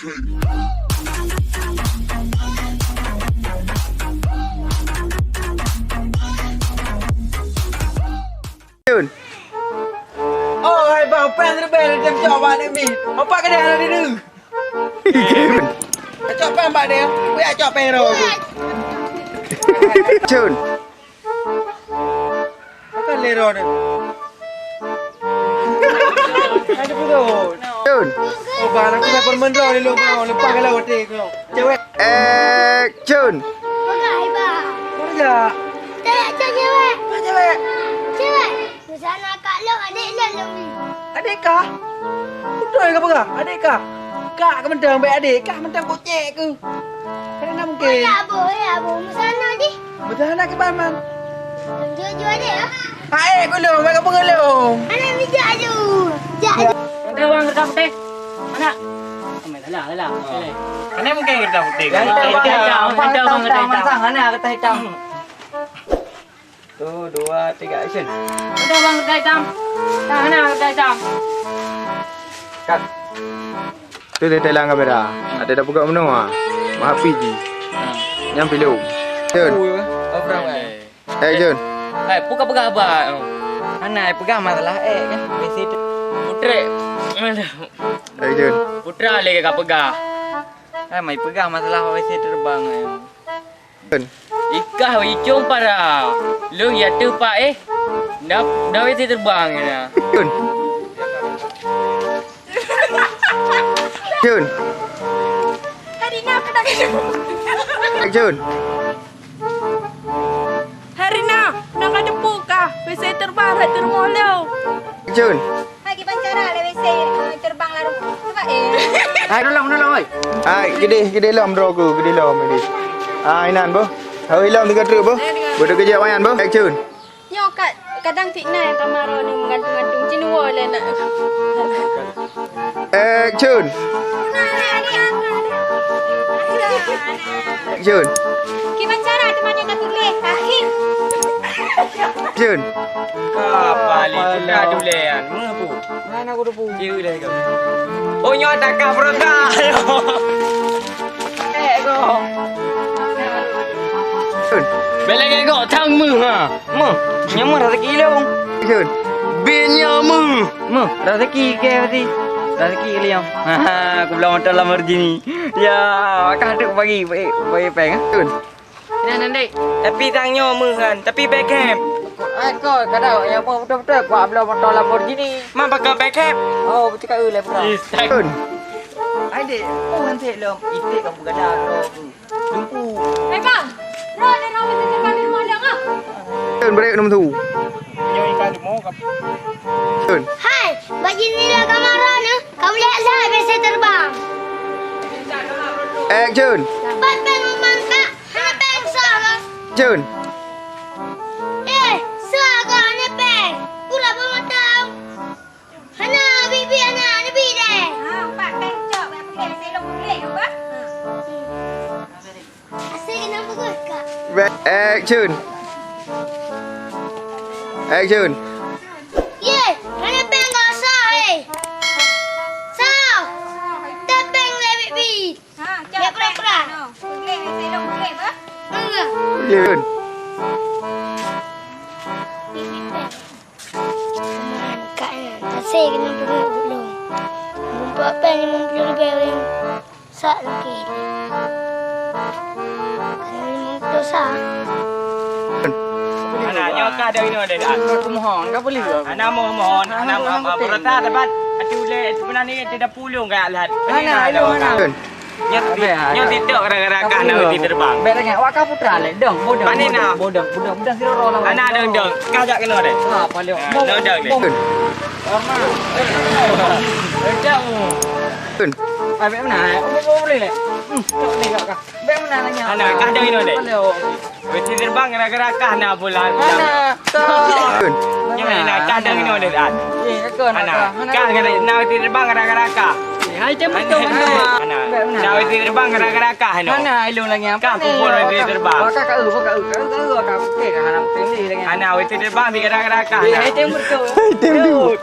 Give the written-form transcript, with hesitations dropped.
Jun. Oh, hai bang, pen terbang dia cakap abang ni. Apa kedai ada ni? Jun. Cakap pen abang dia. Buat cakap pen ro. Jun. Kan lero ni. Ada pun. Jun. Oh, bang aku dah permendro ni lu bang. Lepas kalau hotel kau. Cewek. Jun. Pakai bang. Kerja. Cewek. Cewek. Cewek. Sana kak lo adik lo lebih. Adik kah? Betul ke apa? Adik kah? Kak ke mentang baik adik kah mentang kocek ke? Kerana mungkin. Ya bu. Sana di. Betul nak ke Baman? Jual adik ya. Hai, gulung, baik apa gulung? Anak bijak tu. Jak. Ada bang kereta putih. Mana? Ambil salah. Mana mungkin kereta putih? Kereta hitam. Ada bang kereta hitam. Mana kereta hitam? Tu, 2, 3, action. Ada bang kereta hitam. Mana kereta hitam? Kat. Tu dia telang kamera. Ada dah buka menu ah. Maaf PG. Yang pilih. Jun. Orang Jun. Pegang abang. Anak pegang masalah kan. Mesti tu. Putra. Jun. Putra lagi kau pegang. Mai pegang masalah mesti terbang. Jun. Ikah icung para. Lu ya tu pak Dah mesti terbang ya. Jun. Jun. Hari ni apa nak kerja? Jun. Hari na, nak ada buka. Bisa terbang dah termol leo. Jun. Pagi pancara lewat terbang lalu. Sebab Hai, nolong oi. Hai, gede lam draw aku, gede lam ini. Inan boh. Hari lam tiga truk boh. Bodoh kerja mayan boh. Jun. Yo kat kadang tik na yang kamera ni menggantung-gantung cinua lah nak. Jun. Jun. Kiban cara teman yang nak tulis. Akhir. Jun. Apa li putra dulean? Mengapu? Mana aku dah Ciu lagi kau. Oh nyo takak perota. kau. Jun. Belak kau tang mu ha. Mu. Nyama rezeki lo. Jun. Benyamu. Rezeki ke berarti. Rezeki liam. Aku belum ada lamar gini. Ya, akak ada bagi peng. Jun. Nanti. Tapi tangnya mu kan. Tapi backhand. Kau kadang yang betul-betul aku belum ada lamar gini. Mak pakai backhand. Oh, betul kau lah pula. Jun. Adik, oh nanti lo itik kamu gadah lo. Lumpu. Eh bang, ro ni ro kita terbang di rumah dia ngah. Jun break nombor tu. Nyo ikan di mau kap. Jun. Hai, bagi ni lah kamera ni. Kamu lihat saya biasa terbang. Jun. Dapat peng memangkak. Hana peng sama. Jun. Saga hana peng. Pula bawa tahu. Hana bibi hana bibi deh. Pak peng cok. Pakai selong pakai apa? Asyik kena bagus kak. Action. Action. Ye, hana peng kau sah Sah. Tepeng le bibi. Ya pura-pura. Pakai selong pakai apa? Enggak. Jun. Kaknya, tak saya kena pergi belum. Membuat pen ni lebih yang sak lagi. Kalau 50 sak. Anaknya kah ada ini ada. Aku mohon, kau boleh ke? Anak mohon, anak perota dapat. Atu le sebenarnya tidak pulung kat alat. Jun. Nyo tidak gara-gara kah nak mesti terbang. Baik lagi, awak kau putra le, dong, bodong. Mana nak? Bodong siro rola. Anak deng. Kau jak kena deh. Apa leo? Deng le. Jun. Jun. Baik mana? Boleh le. Tok ni kau. Baik mana nanya? Anak kah ada ini deh. Leo. Mesti terbang gara-gara kah nak bulan. Mana? Jun. Yang mana kah ada ini deh. Eh, kau Anak kah nak terbang gara-gara kah. Hai jemput tu Anak nak mesti terbang gara-gara kah no. Mana ilung lagi apa? Kah pun mesti terbang. Kau okey dah nak tinggi lagi. Anak mesti terbang gara-gara kah. Hai jemput tu. Jun.